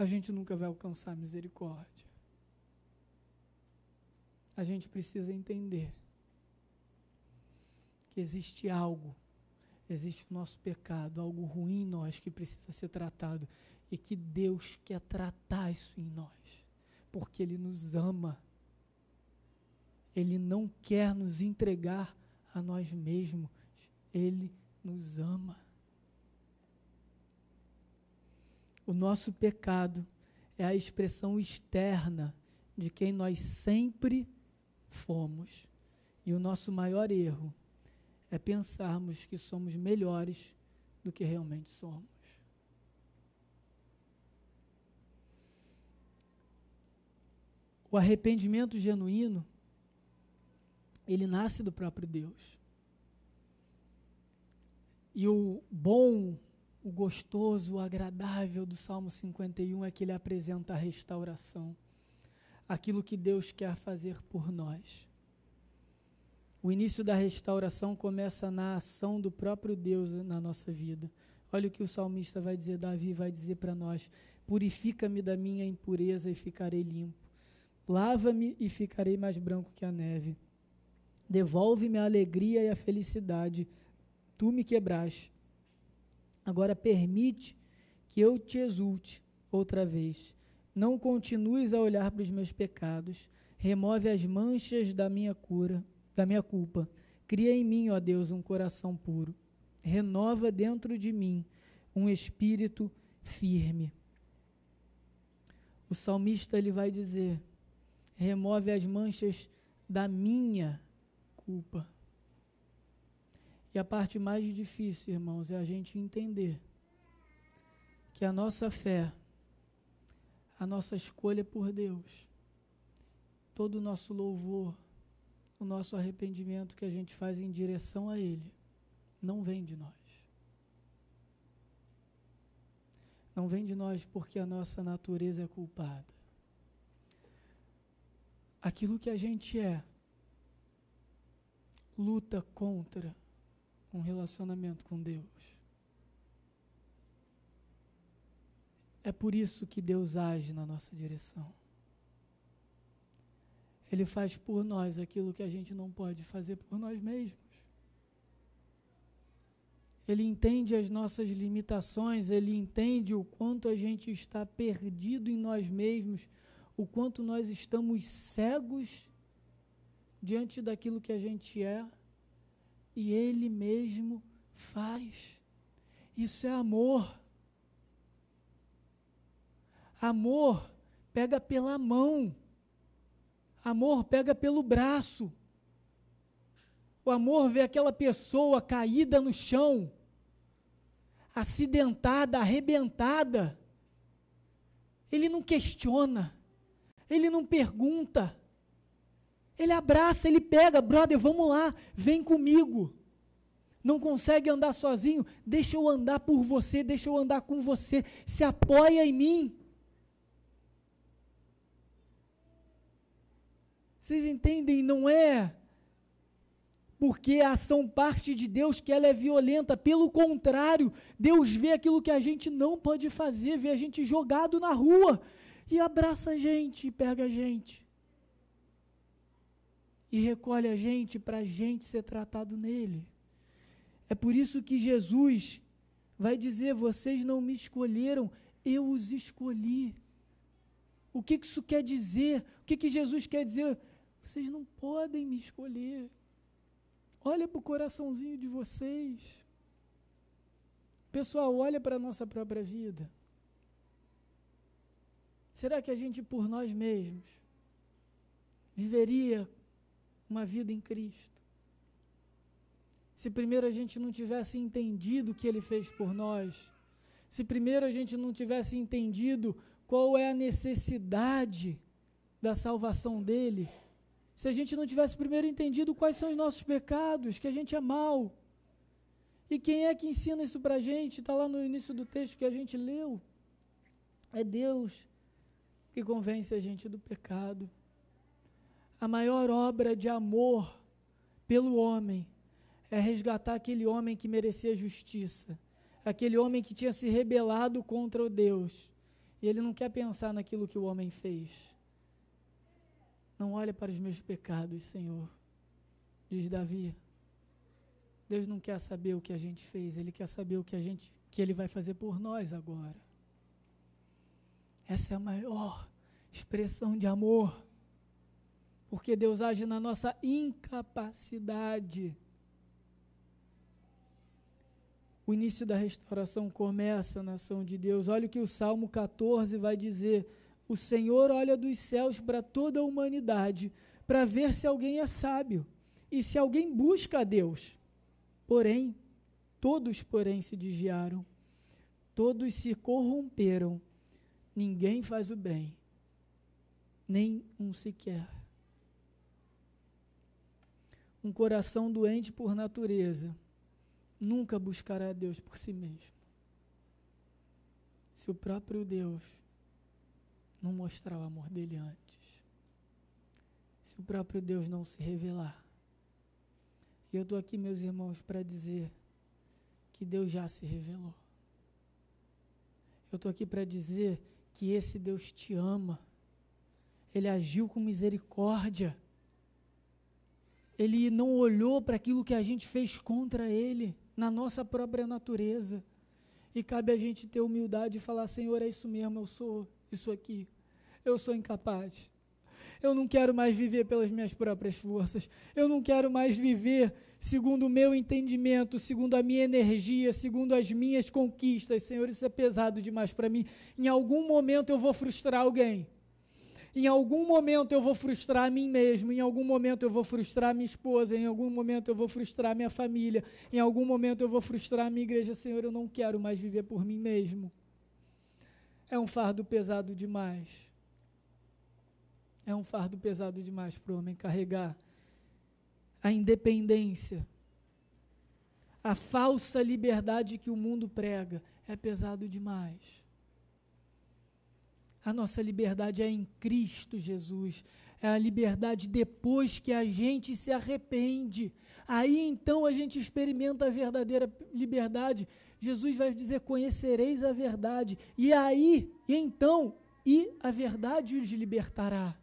Speaker 1: A gente nunca vai alcançar misericórdia. A gente precisa entender que existe algo, existe o nosso pecado, algo ruim em nós que precisa ser tratado e que Deus quer tratar isso em nós, porque Ele nos ama. Ele não quer nos entregar a nós mesmos, Ele nos ama. O nosso pecado é a expressão externa de quem nós sempre fomos. E o nosso maior erro é pensarmos que somos melhores do que realmente somos. O arrependimento genuíno, ele nasce do próprio Deus. E o bom, o gostoso, o agradável do Salmo 51 é que ele apresenta a restauração, aquilo que Deus quer fazer por nós. O início da restauração começa na ação do próprio Deus na nossa vida. Olha o que o salmista vai dizer, Davi vai dizer para nós: purifica-me da minha impureza e ficarei limpo. Lava-me e ficarei mais branco que a neve. Devolve-me a alegria e a felicidade. Tu me quebraste. Agora permite que eu te exulte outra vez. Não continues a olhar para os meus pecados. Remove as manchas da minha culpa. Cria em mim, ó Deus, um coração puro. Renova dentro de mim um espírito firme. O salmista ele vai dizer: remove as manchas da minha culpa. E a parte mais difícil, irmãos, é a gente entender que a nossa fé, a nossa escolha por Deus, todo o nosso louvor, o nosso arrependimento que a gente faz em direção a Ele, não vem de nós. Não vem de nós porque a nossa natureza é culpada. Aquilo que a gente luta contra um relacionamento com Deus. É por isso que Deus age na nossa direção. Ele faz por nós aquilo que a gente não pode fazer por nós mesmos. Ele entende as nossas limitações, Ele entende o quanto a gente está perdido em nós mesmos, o quanto nós estamos cegos diante daquilo que a gente é, e Ele mesmo faz. Isso é amor. Amor pega pela mão. Amor pega pelo braço. O amor vê aquela pessoa caída no chão, acidentada, arrebentada. Ele não questiona, ele não pergunta, ele abraça, ele pega: brother, vamos lá, vem comigo. Não consegue andar sozinho? Deixa eu andar por você, deixa eu andar com você, se apoia em mim. Vocês entendem? Não é porque a ação parte de Deus que ela é violenta. Pelo contrário, Deus vê aquilo que a gente não pode fazer, vê a gente jogado na rua e abraça a gente, e pega a gente e recolhe a gente para a gente ser tratado nele. É por isso que Jesus vai dizer: vocês não me escolheram, eu os escolhi. O que isso quer dizer? O que Jesus quer dizer? Vocês não podem me escolher. Olha para o coraçãozinho de vocês. Pessoal, olha para a nossa própria vida. Será que a gente, por nós mesmos, viveria uma vida em Cristo? Se primeiro a gente não tivesse entendido o que Ele fez por nós, se primeiro a gente não tivesse entendido qual é a necessidade da salvação dEle, se a gente não tivesse primeiro entendido quais são os nossos pecados, que a gente é mau. E quem é que ensina isso para a gente? Está lá no início do texto que a gente leu. É Deus que convence a gente do pecado. A maior obra de amor pelo homem é resgatar aquele homem que merecia justiça, aquele homem que tinha se rebelado contra o Deus. E ele não quer pensar naquilo que o homem fez. Não olha para os meus pecados, Senhor, diz Davi. Deus não quer saber o que a gente fez, Ele quer saber o que Ele vai fazer por nós agora. Essa é a maior expressão de amor, porque Deus age na nossa incapacidade. O início da restauração começa na ação de Deus. Olha o que o Salmo 14 vai dizer: o Senhor olha dos céus para toda a humanidade, para ver se alguém é sábio, e se alguém busca a Deus. Todos se desviaram, todos se corromperam, ninguém faz o bem, nem um sequer. Um coração doente por natureza nunca buscará a Deus por si mesmo. Se o próprio Deus não mostrar o amor dele antes, se o próprio Deus não se revelar. E eu estou aqui, meus irmãos, para dizer que Deus já se revelou. Eu estou aqui para dizer que esse Deus te ama. Ele agiu com misericórdia. Ele não olhou para aquilo que a gente fez contra Ele, na nossa própria natureza. E cabe a gente ter humildade e falar: Senhor, é isso mesmo, eu sou isso aqui. Eu sou incapaz. Eu não quero mais viver pelas minhas próprias forças. Eu não quero mais viver segundo o meu entendimento, segundo a minha energia, segundo as minhas conquistas. Senhor, isso é pesado demais para mim. Em algum momento eu vou frustrar alguém. Em algum momento eu vou frustrar a mim mesmo. Em algum momento eu vou frustrar a minha esposa. Em algum momento eu vou frustrar a minha família. Em algum momento eu vou frustrar a minha igreja. Senhor, eu não quero mais viver por mim mesmo. É um fardo pesado demais. É um fardo pesado demais para o homem carregar. A independência, a falsa liberdade que o mundo prega, é pesado demais. A nossa liberdade é em Cristo Jesus. É a liberdade depois que a gente se arrepende. Aí então a gente experimenta a verdadeira liberdade. Jesus vai dizer: conhecereis a verdade. E então a verdade os libertará.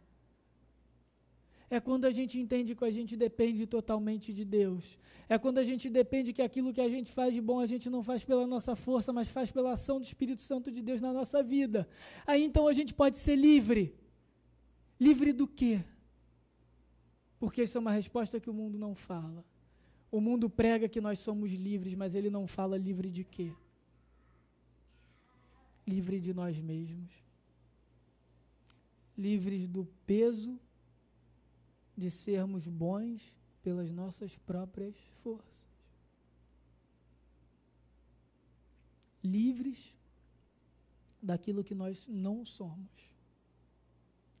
Speaker 1: É quando a gente entende que a gente depende totalmente de Deus. É quando a gente depende que aquilo que a gente faz de bom a gente não faz pela nossa força, mas faz pela ação do Espírito Santo de Deus na nossa vida. Aí então a gente pode ser livre. Livre do quê? Porque isso é uma resposta que o mundo não fala. O mundo prega que nós somos livres, mas ele não fala livre de quê? Livre de nós mesmos. Livres do peso de sermos bons pelas nossas próprias forças. Livres daquilo que nós não somos.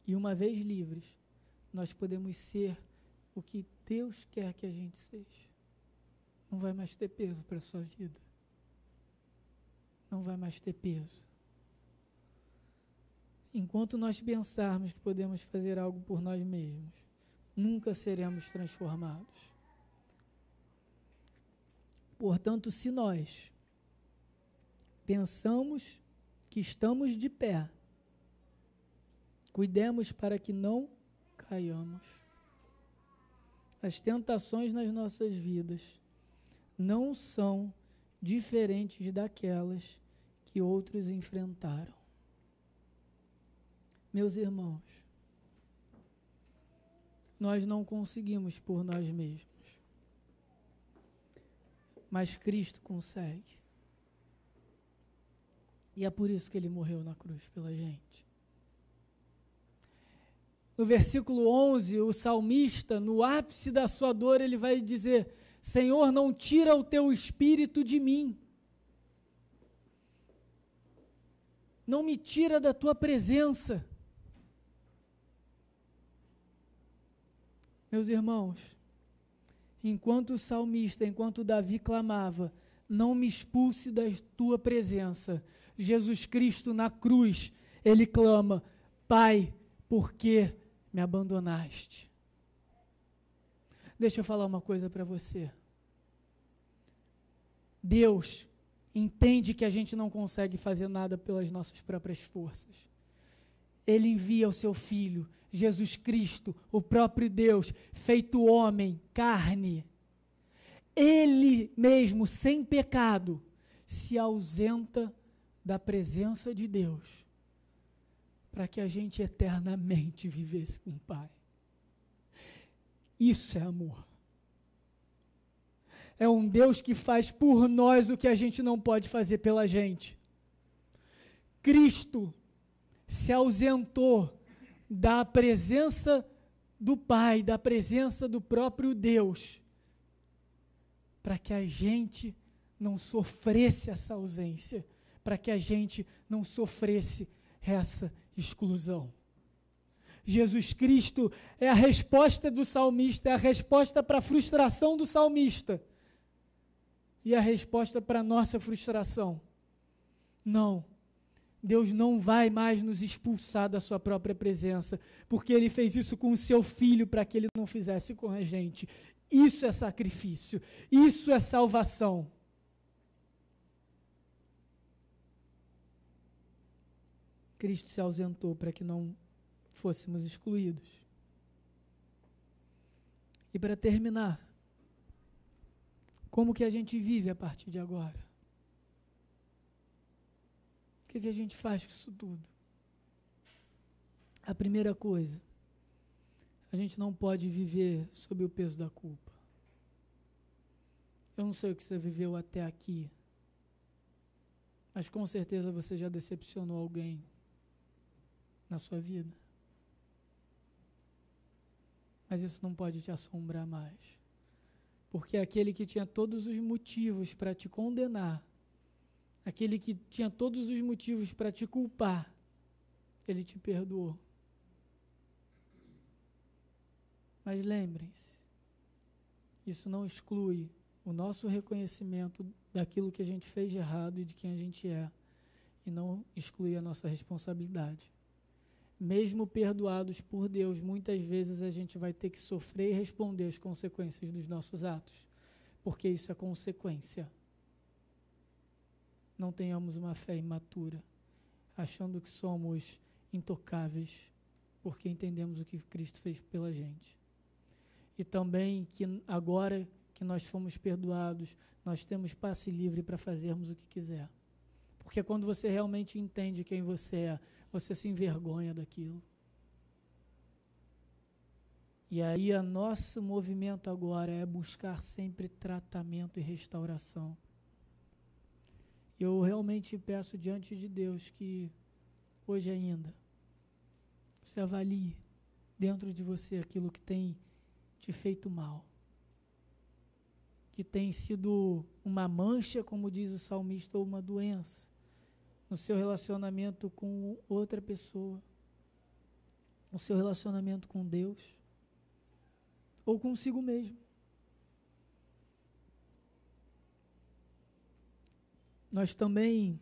Speaker 1: E uma vez livres, nós podemos ser o que Deus quer que a gente seja. Não vai mais ter peso para a sua vida. Não vai mais ter peso. Enquanto nós pensarmos que podemos fazer algo por nós mesmos, nunca seremos transformados. Portanto, se nós pensamos que estamos de pé, cuidemos para que não caiamos. As tentações nas nossas vidas não são diferentes daquelas que outros enfrentaram. Meus irmãos, nós não conseguimos por nós mesmos, mas Cristo consegue. E é por isso que Ele morreu na cruz pela gente. No versículo 11, o salmista, no ápice da sua dor, ele vai dizer: Senhor, não tira o teu espírito de mim. Não me tira da tua presença. Meus irmãos, enquanto o salmista, enquanto Davi clamava, não me expulse da tua presença, Jesus Cristo na cruz, ele clama, Pai, por que me abandonaste? Deixa eu falar uma coisa para você. Deus entende que a gente não consegue fazer nada pelas nossas próprias forças. Ele envia o seu Filho, Jesus Cristo, o próprio Deus, feito homem, carne. Ele mesmo, sem pecado, se ausenta da presença de Deus, para que a gente eternamente vivesse com o Pai. Isso é amor. É um Deus que faz por nós o que a gente não pode fazer pela gente. Cristo se ausentou da presença do Pai, da presença do próprio Deus, para que a gente não sofresse essa ausência, para que a gente não sofresse essa exclusão. Jesus Cristo é a resposta do salmista, é a resposta para a frustração do salmista e a resposta para a nossa frustração. Não, Deus não vai mais nos expulsar da sua própria presença, porque Ele fez isso com o seu Filho para que Ele não fizesse com a gente. Isso é sacrifício, isso é salvação. Cristo se ausentou para que não fôssemos excluídos. E para terminar, como que a gente vive a partir de agora? O que a gente faz com isso tudo? A primeira coisa, a gente não pode viver sob o peso da culpa. Eu não sei o que você viveu até aqui, mas com certeza você já decepcionou alguém na sua vida. Mas isso não pode te assombrar mais. Porque aquele que tinha todos os motivos para te condenar, aquele que tinha todos os motivos para te culpar, ele te perdoou. Mas lembrem-se, isso não exclui o nosso reconhecimento daquilo que a gente fez de errado e de quem a gente é, e não exclui a nossa responsabilidade. Mesmo perdoados por Deus, muitas vezes a gente vai ter que sofrer e responder as consequências dos nossos atos, porque isso é consequência. Não tenhamos uma fé imatura, achando que somos intocáveis, porque entendemos o que Cristo fez pela gente. E também que agora que nós fomos perdoados, nós temos passe livre para fazermos o que quiser. Porque quando você realmente entende quem você é, você se envergonha daquilo. E aí o nosso movimento agora é buscar sempre tratamento e restauração. Eu realmente peço diante de Deus que hoje ainda você avalie dentro de você aquilo que tem te feito mal, que tem sido uma mancha, como diz o salmista, ou uma doença no seu relacionamento com outra pessoa, no seu relacionamento com Deus, ou consigo mesmo. Nós também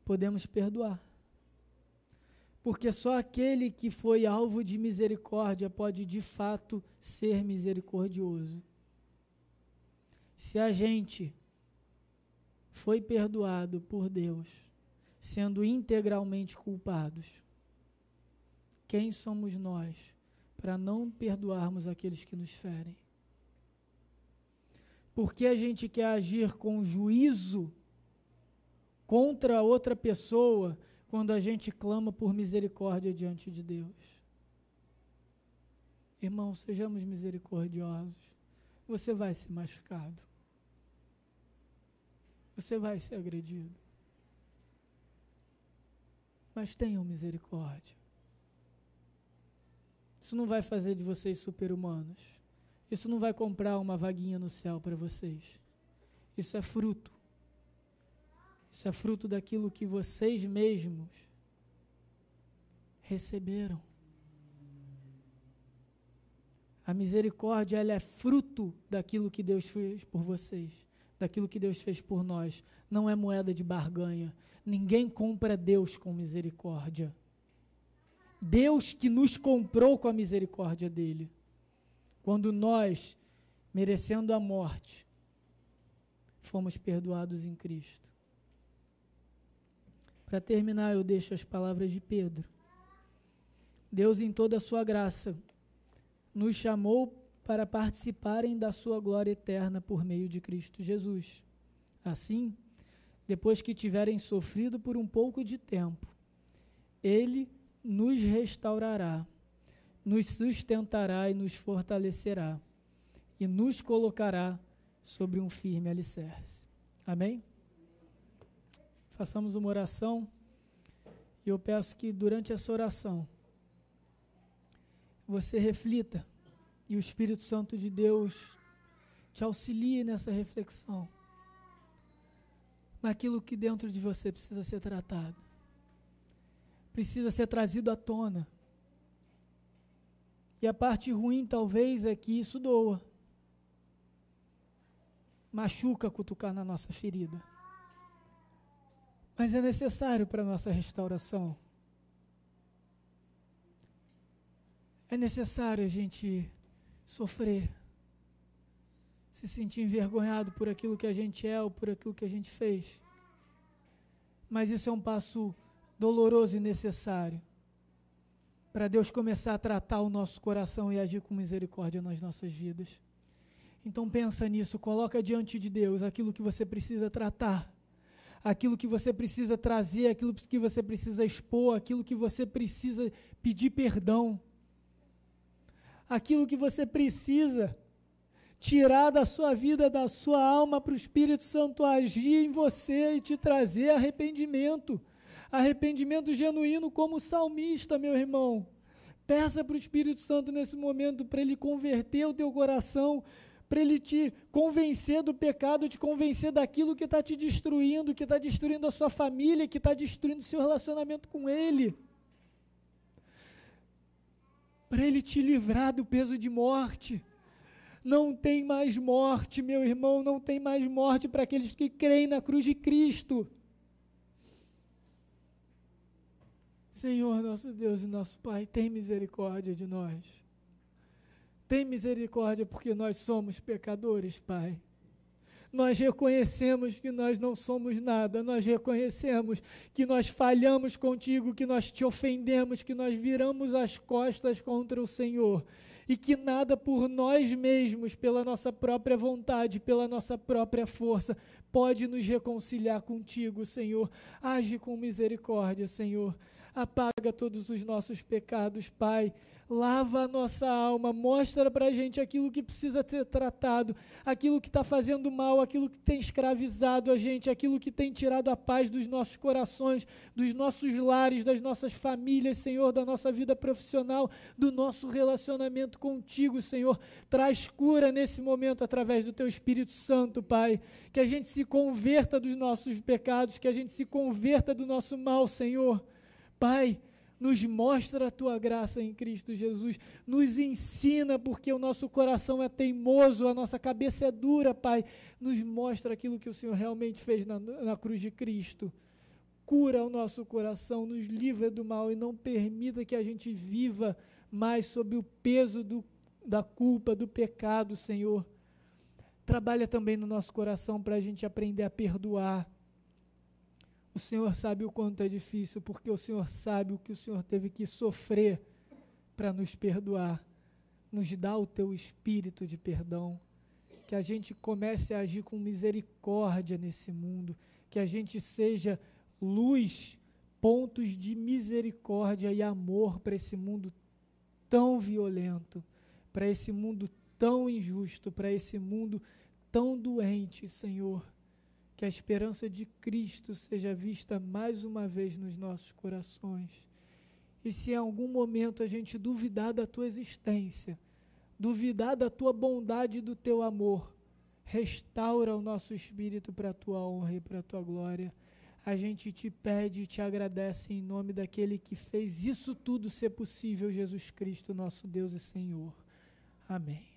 Speaker 1: podemos perdoar, porque só aquele que foi alvo de misericórdia pode de fato ser misericordioso. Se a gente foi perdoado por Deus, sendo integralmente culpados, quem somos nós para não perdoarmos aqueles que nos ferem? Porque a gente quer agir com juízo contra outra pessoa quando a gente clama por misericórdia diante de Deus? Irmãos, sejamos misericordiosos. Você vai ser machucado. Você vai ser agredido. Mas tenham misericórdia. Isso não vai fazer de vocês super-humanos. Isso não vai comprar uma vaguinha no céu para vocês. Isso é fruto. Isso é fruto daquilo que vocês mesmos receberam. A misericórdia, ela é fruto daquilo que Deus fez por vocês, daquilo que Deus fez por nós. Não é moeda de barganha. Ninguém compra Deus com misericórdia. Deus que nos comprou com a misericórdia dele. Quando nós, merecendo a morte, fomos perdoados em Cristo. Para terminar, eu deixo as palavras de Pedro. Deus, em toda a sua graça, nos chamou para participarem da sua glória eterna por meio de Cristo Jesus. Assim, depois que tiverem sofrido por um pouco de tempo, Ele nos restaurará, nos sustentará e nos fortalecerá, e nos colocará sobre um firme alicerce. Amém? Façamos uma oração, e eu peço que durante essa oração, você reflita, e o Espírito Santo de Deus te auxilie nessa reflexão, naquilo que dentro de você precisa ser tratado, precisa ser trazido à tona. E a parte ruim talvez é que isso doa, machuca cutucar na nossa ferida, mas é necessário para a nossa restauração. É necessário a gente sofrer, se sentir envergonhado por aquilo que a gente é ou por aquilo que a gente fez. Mas isso é um passo doloroso e necessário para Deus começar a tratar o nosso coração e agir com misericórdia nas nossas vidas. Então pensa nisso, coloca diante de Deus aquilo que você precisa tratar, aquilo que você precisa trazer, aquilo que você precisa expor, aquilo que você precisa pedir perdão, aquilo que você precisa tirar da sua vida, da sua alma, para o Espírito Santo agir em você e te trazer arrependimento, arrependimento genuíno como o salmista, meu irmão. Peça para o Espírito Santo nesse momento, para Ele converter o teu coração, para Ele te convencer do pecado, te convencer daquilo que está te destruindo, que está destruindo a sua família, que está destruindo o seu relacionamento com Ele. Para Ele te livrar do peso de morte. Não tem mais morte, meu irmão, não tem mais morte para aqueles que creem na cruz de Cristo. Senhor, nosso Deus e nosso Pai, tem misericórdia de nós. Tem misericórdia porque nós somos pecadores, Pai. Nós reconhecemos que nós não somos nada, nós reconhecemos que nós falhamos contigo, que nós te ofendemos, que nós viramos as costas contra o Senhor e que nada por nós mesmos, pela nossa própria vontade, pela nossa própria força, pode nos reconciliar contigo, Senhor. Age com misericórdia, Senhor. Apaga todos os nossos pecados, Pai. Lava a nossa alma, mostra para a gente aquilo que precisa ser tratado, aquilo que está fazendo mal, aquilo que tem escravizado a gente, aquilo que tem tirado a paz dos nossos corações, dos nossos lares, das nossas famílias, Senhor, da nossa vida profissional, do nosso relacionamento contigo, Senhor. Traz cura nesse momento através do Teu Espírito Santo, Pai. Que a gente se converta dos nossos pecados, que a gente se converta do nosso mal, Senhor. Pai, nos mostra a Tua graça em Cristo Jesus, nos ensina, porque o nosso coração é teimoso, a nossa cabeça é dura, Pai, nos mostra aquilo que o Senhor realmente fez na cruz de Cristo. Cura o nosso coração, nos livra do mal e não permita que a gente viva mais sob o peso da culpa, do pecado, Senhor. Trabalha também no nosso coração para a gente aprender a perdoar. O Senhor sabe o quanto é difícil, porque o Senhor sabe o que o Senhor teve que sofrer para nos perdoar. Nos dá o Teu espírito de perdão, que a gente comece a agir com misericórdia nesse mundo, que a gente seja luz, pontos de misericórdia e amor para esse mundo tão violento, para esse mundo tão injusto, para esse mundo tão doente, Senhor. Que a esperança de Cristo seja vista mais uma vez nos nossos corações. E se em algum momento a gente duvidar da Tua existência, duvidar da Tua bondade e do Teu amor, restaura o nosso espírito para a Tua honra e para a Tua glória. A gente te pede e te agradece em nome daquele que fez isso tudo ser possível, Jesus Cristo, nosso Deus e Senhor. Amém.